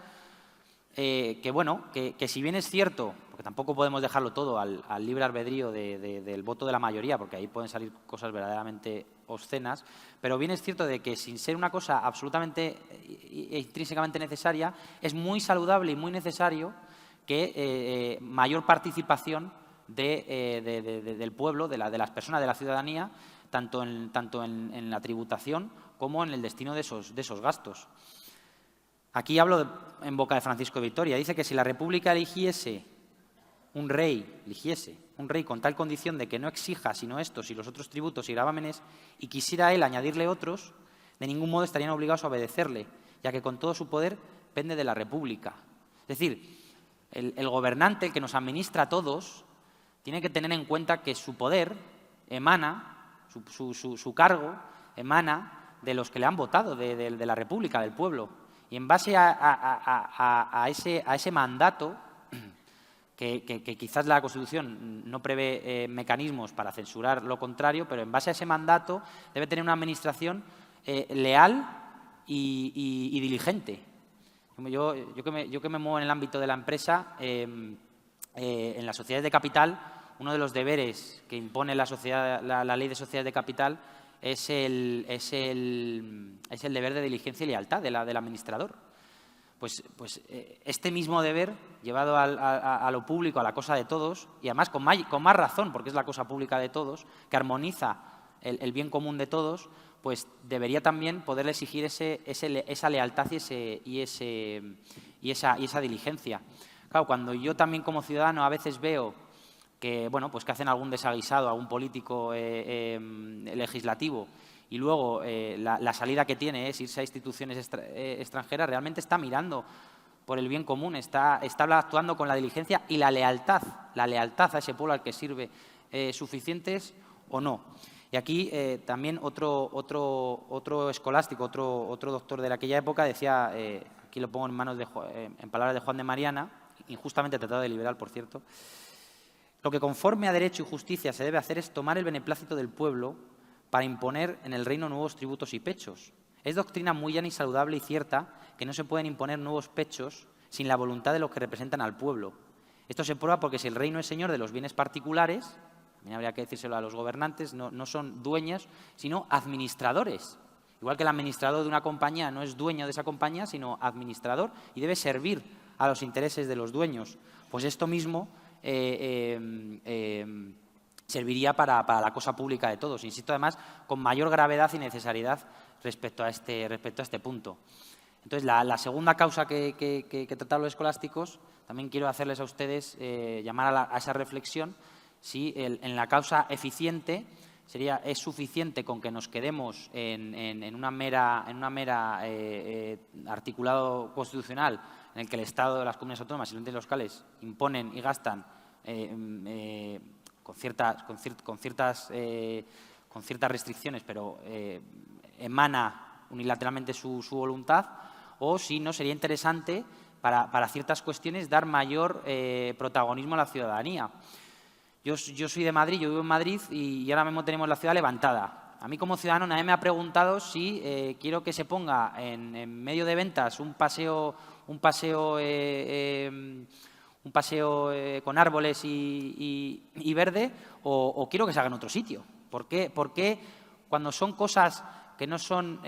que si bien es cierto, porque tampoco podemos dejarlo todo al libre albedrío del voto de la mayoría, porque ahí pueden salir cosas verdaderamente obscenas, pero bien es cierto de que, sin ser una cosa absolutamente e intrínsecamente necesaria, es muy saludable y muy necesario que mayor participación del pueblo, de las personas, de la ciudadanía, tanto en la tributación como en el destino de esos gastos. Aquí hablo en boca de Francisco de Vitoria. Dice que si la República eligiese un rey con tal condición de que no exija sino estos y los otros tributos y gravámenes, y quisiera él añadirle otros, de ningún modo estarían obligados a obedecerle, ya que con todo su poder pende de la República. Es decir, el gobernante, el que nos administra a todos, tiene que tener en cuenta que su poder emana, su cargo emana de los que le han votado, de la República, del pueblo. Y en base a ese mandato, que quizás la Constitución no prevé mecanismos para censurar lo contrario, pero en base a ese mandato debe tener una administración leal y diligente. Yo que me muevo en el ámbito de la empresa, en las sociedades de capital, uno de los deberes que impone la Ley de Sociedades de Capital es el deber de diligencia y lealtad del administrador. Pues este mismo deber, llevado a lo público, a la cosa de todos, y además con más razón, porque es la cosa pública de todos, que armoniza el bien común de todos, pues debería también poderle exigir esa lealtad y esa diligencia. Claro, cuando yo también como ciudadano a veces veo que, bueno, pues que hacen algún desaguisado, algún político legislativo, y luego la salida que tiene es irse a instituciones extranjeras, realmente está mirando por el bien común, está actuando con la diligencia y la lealtad a ese pueblo al que sirve, suficientes o no. Y aquí también otro escolástico, otro doctor de aquella época decía, aquí lo pongo en palabras de Juan de Mariana, injustamente tratado de liberal, por cierto: lo que conforme a derecho y justicia se debe hacer es tomar el beneplácito del pueblo para imponer en el reino nuevos tributos y pechos. Es doctrina muy llana y saludable y cierta que no se pueden imponer nuevos pechos sin la voluntad de los que representan al pueblo. Esto se prueba porque si el reino es señor de los bienes particulares, también habría que decírselo a los gobernantes, no son dueños, sino administradores. Igual que el administrador de una compañía no es dueño de esa compañía, sino administrador, y debe servir a los intereses de los dueños. Pues esto mismo serviría para la cosa pública de todos. Insisto, además, con mayor gravedad y necesariedad respecto a este punto. Entonces, la segunda causa que trataron los escolásticos, también quiero hacerles a ustedes llamar a esa reflexión, si en la causa eficiente es suficiente con que nos quedemos en una mera articulado constitucional en el que el Estado, las comunidades autónomas y los entes locales imponen y gastan con ciertas restricciones, pero emana unilateralmente su voluntad, o si no sería interesante para ciertas cuestiones dar mayor protagonismo a la ciudadanía. Yo soy de Madrid, yo vivo en Madrid y ahora mismo tenemos la ciudad levantada. A mí como ciudadano nadie me ha preguntado si quiero que se ponga en medio de ventas un paseo con árboles y verde, o quiero que se haga en otro sitio. ¿Por qué cuando son cosas que no son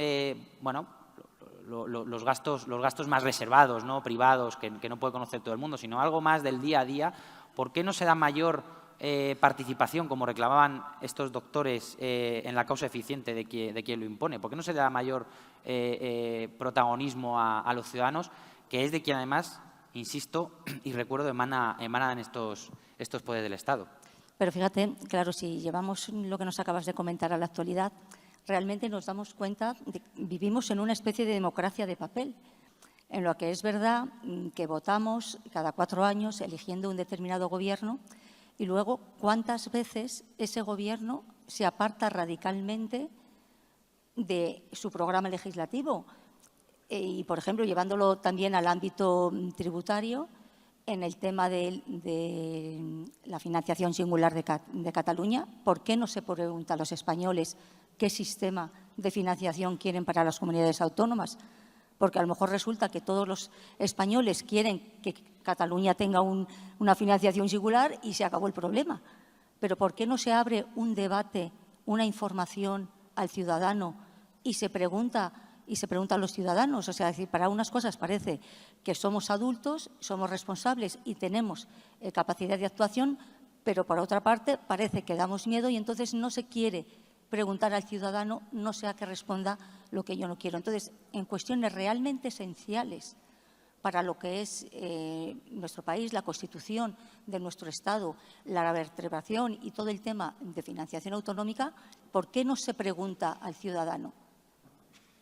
los gastos más reservados, ¿no?, privados, que no puede conocer todo el mundo, sino algo más del día a día, por qué no se da mayor participación, como reclamaban estos doctores en la causa eficiente de quien lo impone? ¿Por qué no se da mayor protagonismo a los ciudadanos, que es de quien además, insisto y recuerdo, emanan estos poderes del Estado? Pero fíjate, claro, si llevamos lo que nos acabas de comentar a la actualidad, realmente nos damos cuenta de que vivimos en una especie de democracia de papel, en lo que es verdad que votamos cada 4 años eligiendo un determinado gobierno, y luego cuántas veces ese gobierno se aparta radicalmente de su programa legislativo. Y, por ejemplo, llevándolo también al ámbito tributario, en el tema de la financiación singular de Cataluña, ¿por qué no se pregunta a los españoles qué sistema de financiación quieren para las comunidades autónomas? Porque a lo mejor resulta que todos los españoles quieren que Cataluña tenga una financiación singular y se acabó el problema. Pero ¿por qué no se abre un debate, una información al ciudadano y se pregunta a los ciudadanos? O sea, decir, para unas cosas parece que somos adultos, somos responsables y tenemos capacidad de actuación, pero por otra parte parece que damos miedo y entonces no se quiere preguntar al ciudadano, no sea que responda lo que yo no quiero. Entonces, en cuestiones realmente esenciales para lo que es nuestro país, la Constitución de nuestro Estado, la vertebración y todo el tema de financiación autonómica, ¿por qué no se pregunta al ciudadano?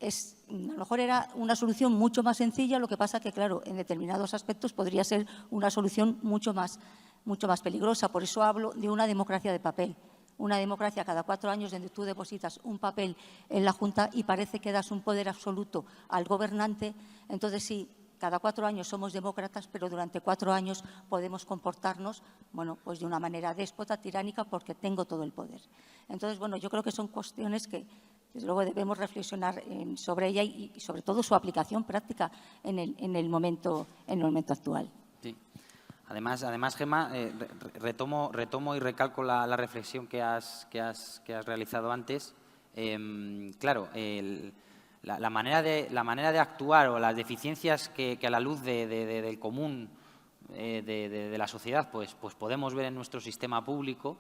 A lo mejor era una solución mucho más sencilla, lo que pasa que, claro, en determinados aspectos podría ser una solución mucho más mucho más peligrosa. Por eso hablo de una democracia de papel. Una democracia cada 4 años donde tú depositas un papel en la Junta y parece que das un poder absoluto al gobernante. Entonces, sí, cada 4 años somos demócratas, pero durante 4 años podemos comportarnos, bueno, pues de una manera déspota, tiránica, porque tengo todo el poder. Entonces, bueno, yo creo que son cuestiones que desde luego debemos reflexionar sobre ella y sobre todo su aplicación práctica en el momento actual. Sí. Además, Gemma, retomo y recalco la reflexión que has realizado antes. Claro, la manera de actuar o las deficiencias que a la luz del común de la sociedad pues podemos ver en nuestro sistema público,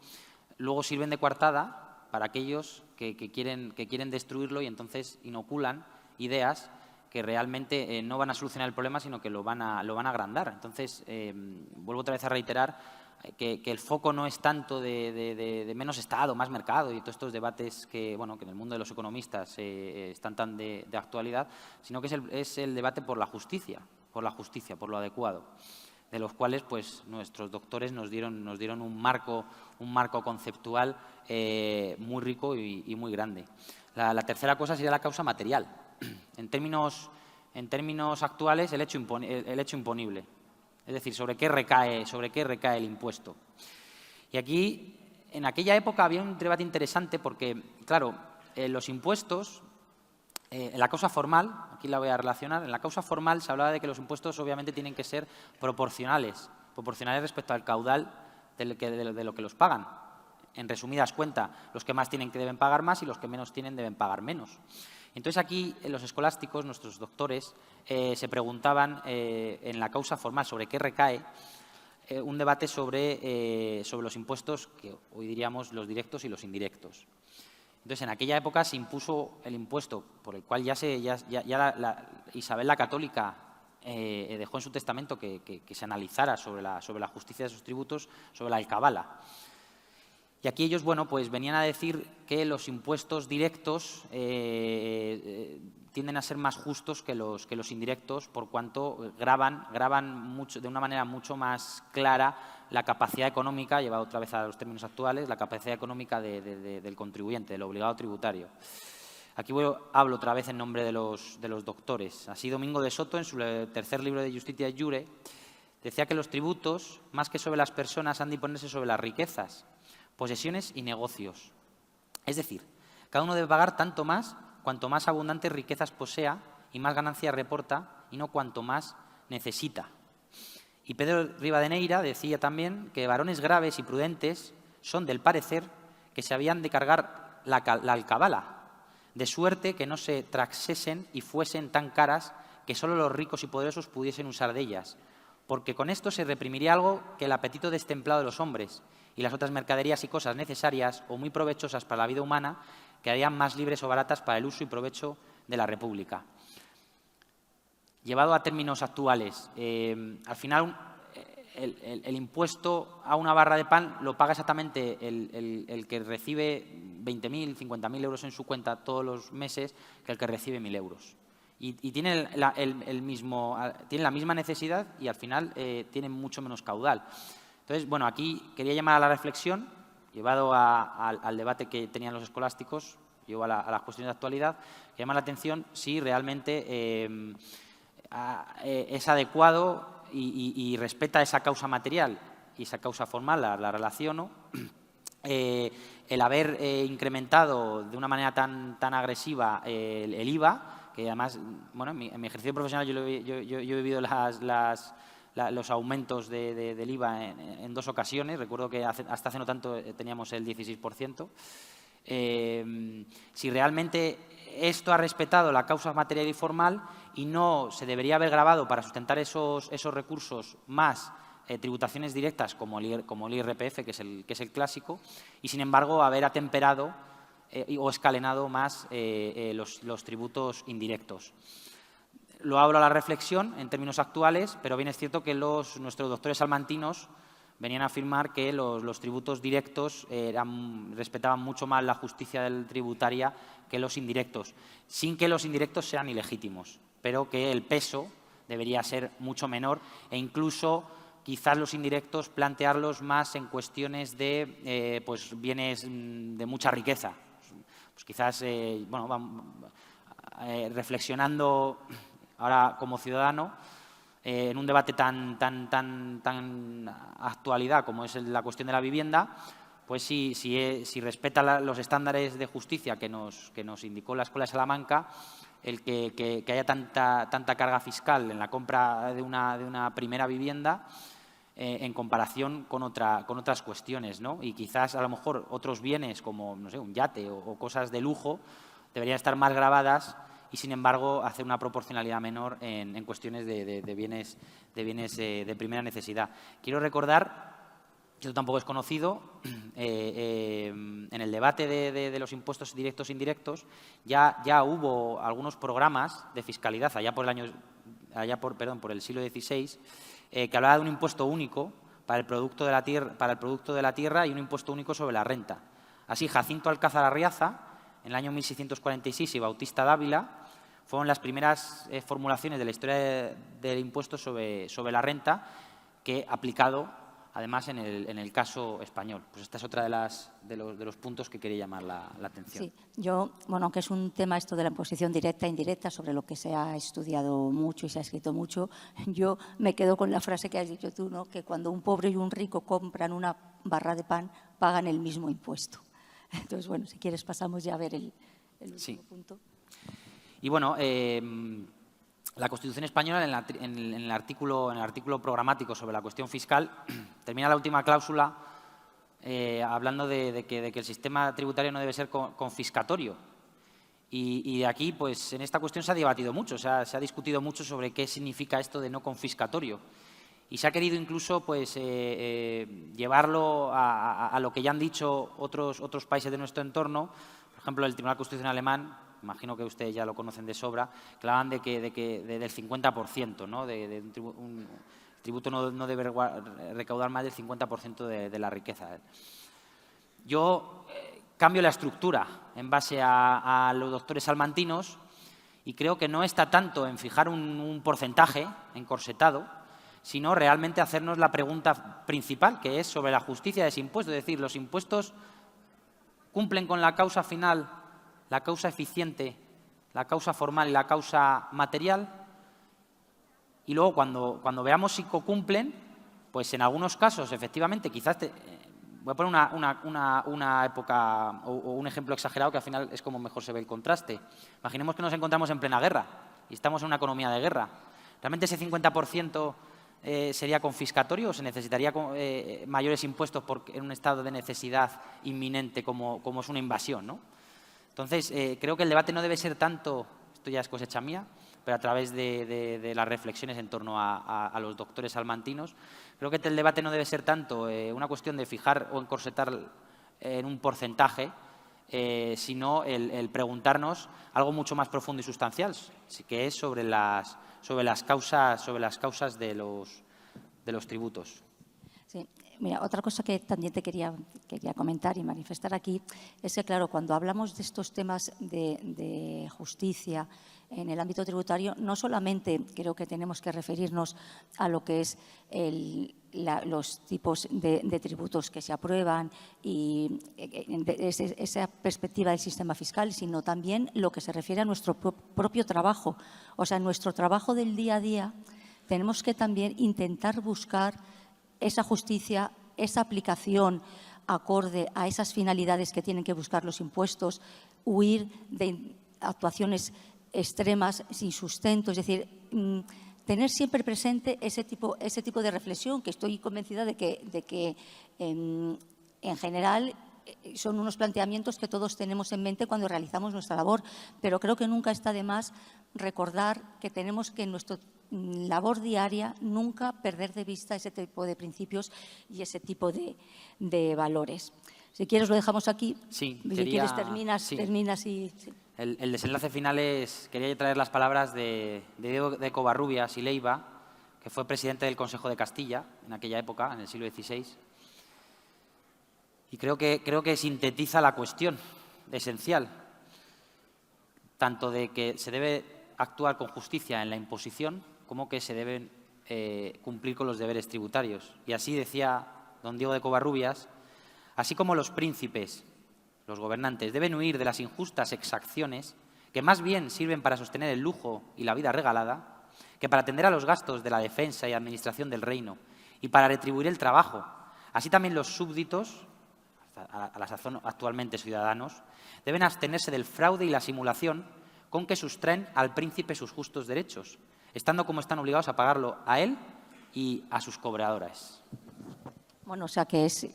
luego sirven de coartada para aquellos que quieren destruirlo y entonces inoculan ideas que realmente no van a solucionar el problema, sino que lo van a agrandar. Entonces, vuelvo otra vez a reiterar que el foco no es tanto de menos Estado, más mercado y todos estos debates que en el mundo de los economistas están tan de actualidad, sino que es el debate por la justicia, por lo adecuado, de los cuales pues nuestros doctores nos dieron un marco conceptual muy rico y muy grande. La tercera cosa sería la causa material. En términos actuales, el hecho imponible. Es decir, ¿sobre qué recae el impuesto? Y aquí, en aquella época, había un debate interesante porque, claro, los impuestos, en la causa formal, aquí la voy a relacionar, en la causa formal se hablaba de que los impuestos obviamente tienen que ser proporcionales respecto al caudal de lo que los pagan. En resumidas cuentas, los que más tienen que deben pagar más y los que menos tienen deben pagar menos. Entonces aquí los escolásticos, nuestros doctores, se preguntaban en la causa formal sobre qué recae un debate sobre los impuestos que hoy diríamos los directos y los indirectos. Entonces en aquella época se impuso el impuesto por el cual Isabel la Católica dejó en su testamento que se analizara sobre la justicia de sus tributos, sobre la alcabala. Y aquí ellos, pues venían a decir que los impuestos directos tienden a ser más justos que los indirectos, por cuanto graban mucho, de una manera mucho más clara la capacidad económica, llevado otra vez a los términos actuales, la capacidad económica del contribuyente, del obligado tributario. Aquí hablo otra vez en nombre de los doctores. Así, Domingo de Soto, en su tercer libro de Justitia et Jure, decía que los tributos, más que sobre las personas, han de imponerse sobre las riquezas, posesiones y negocios. Es decir, cada uno debe pagar tanto más cuanto más abundantes riquezas posea y más ganancias reporta, y no cuanto más necesita. Y Pedro Rivadeneira decía también que varones graves y prudentes son del parecer que se habían de cargar la alcabala, de suerte que no se traxesen y fuesen tan caras que solo los ricos y poderosos pudiesen usar de ellas, porque con esto se reprimiría algo que el apetito destemplado de los hombres y las otras mercaderías y cosas necesarias o muy provechosas para la vida humana quedarían más libres o baratas para el uso y provecho de la República. Llevado a términos actuales, al final el impuesto a una barra de pan lo paga exactamente el que recibe 20.000, 50.000 euros en su cuenta todos los meses que el que recibe 1.000 euros. Y tiene tiene la misma necesidad y al final tiene mucho menos caudal. Entonces, aquí quería llamar a la reflexión, llevado al debate que tenían los escolásticos, llevo a las cuestiones de actualidad, que llama la atención si realmente es adecuado y respeta esa causa material y esa causa formal, la relaciono, el haber incrementado de una manera tan agresiva el IVA, que además, en mi ejercicio profesional yo he vivido los aumentos del IVA en 2 ocasiones. Recuerdo que hasta hace no tanto teníamos el 16%. Si realmente esto ha respetado la causa material y formal y no se debería haber gravado para sustentar esos recursos más tributaciones directas como el IRPF, que es el clásico, y sin embargo haber atemperado o escalenado más los tributos indirectos. Lo abro a la reflexión en términos actuales, pero bien es cierto que nuestros doctores salmantinos venían a afirmar que los tributos directos respetaban mucho más la justicia tributaria que los indirectos, sin que los indirectos sean ilegítimos, pero que el peso debería ser mucho menor e incluso quizás los indirectos plantearlos más en cuestiones de pues bienes de mucha riqueza. Pues quizás, reflexionando ahora como ciudadano, en un debate tan actualidad como es la cuestión de la vivienda, pues si respeta los estándares de justicia que nos indicó la Escuela de Salamanca, el que haya tanta carga fiscal en la compra de una primera vivienda en comparación con otras cuestiones, ¿no? Y quizás a lo mejor otros bienes como, no sé, un yate o cosas de lujo deberían estar más gravadas y, sin embargo, hacer una proporcionalidad menor en cuestiones de bienes de primera necesidad. Quiero recordar, que esto tampoco es conocido, en el debate de los impuestos directos e indirectos ya hubo algunos programas de fiscalidad allá por el siglo XVI, que hablaba de un impuesto único para el producto de la tierra y un impuesto único sobre la renta. Así, Jacinto Alcázar Arriaza, en el año 1646, y Bautista Dávila fueron las primeras formulaciones de la historia del impuesto sobre la renta que aplicado, además, en el caso español. Pues esta es otra de los puntos que quería llamar la atención. Sí, yo, aunque es un tema esto de la imposición directa e indirecta, sobre lo que se ha estudiado mucho y se ha escrito mucho, yo me quedo con la frase que has dicho tú, ¿no? Que cuando un pobre y un rico compran una barra de pan, pagan el mismo impuesto. Entonces, bueno, si quieres pasamos ya a ver el último punto. Y bueno, la Constitución española, en el artículo programático sobre la cuestión fiscal, termina la última cláusula hablando de que el sistema tributario no debe ser confiscatorio. Y de aquí, pues, en esta cuestión se ha debatido mucho, se ha discutido mucho sobre qué significa esto de no confiscatorio. Y se ha querido incluso, pues, llevarlo a lo que ya han dicho otros países de nuestro entorno. Por ejemplo, el Tribunal Constitucional alemán, imagino que ustedes ya lo conocen de sobra, que hablaban del 50%, ¿no? Un tributo no debe recaudar más del 50% de la riqueza. Yo cambio la estructura en base a los doctores salmantinos y creo que no está tanto en fijar un porcentaje encorsetado, sino realmente hacernos la pregunta principal, que es sobre la justicia de ese impuesto. Es decir, los impuestos cumplen con la causa final, la causa eficiente, la causa formal y la causa material. Y luego, cuando veamos si cumplen, pues en algunos casos, efectivamente, quizás voy a poner una época o un ejemplo exagerado que al final es como mejor se ve el contraste. Imaginemos que nos encontramos en plena guerra y estamos en una economía de guerra. ¿Realmente ese 50% sería confiscatorio o se necesitaría mayores impuestos en un estado de necesidad inminente como es una invasión, ¿no? Entonces, creo que el debate no debe ser tanto, esto ya es cosecha mía, pero a través de las reflexiones en torno a los doctores salmantinos, creo que el debate no debe ser tanto una cuestión de fijar o encorsetar en un porcentaje, sino el preguntarnos algo mucho más profundo y sustancial, que es sobre las causas de los tributos. Sí. Mira, otra cosa que también te quería comentar y manifestar aquí es que, claro, cuando hablamos de estos temas de justicia en el ámbito tributario, no solamente creo que tenemos que referirnos a lo que es los tipos de tributos que se aprueban y esa perspectiva del sistema fiscal, sino también lo que se refiere a nuestro propio trabajo. O sea, en nuestro trabajo del día a día tenemos que también intentar buscar esa justicia, esa aplicación acorde a esas finalidades que tienen que buscar los impuestos, huir de actuaciones extremas sin sustento, es decir, tener siempre presente ese tipo de reflexión, que estoy convencida de que en general son unos planteamientos que todos tenemos en mente cuando realizamos nuestra labor, pero creo que nunca está de más recordar que tenemos que en nuestra labor diaria nunca perder de vista ese tipo de principios y ese tipo de valores. Si quieres lo dejamos aquí. Sí, si quieres terminas y… Sí. El desenlace final es, quería traer las palabras de Diego de Covarrubias y Leiva, que fue presidente del Consejo de Castilla en aquella época, en el siglo XVI. Y creo que sintetiza la cuestión esencial, tanto de que se debe actuar con justicia en la imposición como que se deben cumplir con los deberes tributarios. Y así decía don Diego de Covarrubias, así como los príncipes, los gobernantes, deben huir de las injustas exacciones que más bien sirven para sostener el lujo y la vida regalada que para atender a los gastos de la defensa y administración del reino y para retribuir el trabajo. Así también los súbditos, a la sazón actualmente ciudadanos, deben abstenerse del fraude y la simulación con que sustraen al príncipe sus justos derechos, estando como están obligados a pagarlo a él y a sus cobradores. Bueno, o sea que es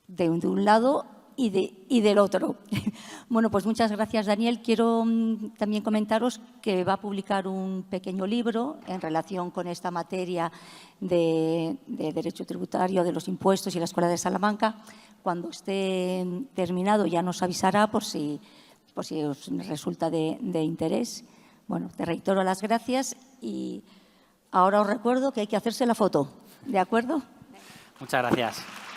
de un lado y del otro. Bueno, pues muchas gracias, Daniel. Quiero también comentaros que va a publicar un pequeño libro en relación con esta materia de derecho tributario, de los impuestos y la Escuela de Salamanca. Cuando esté terminado ya nos avisará por si os resulta de interés. Bueno, te reitero las gracias y ahora os recuerdo que hay que hacerse la foto. ¿De acuerdo? Muchas gracias.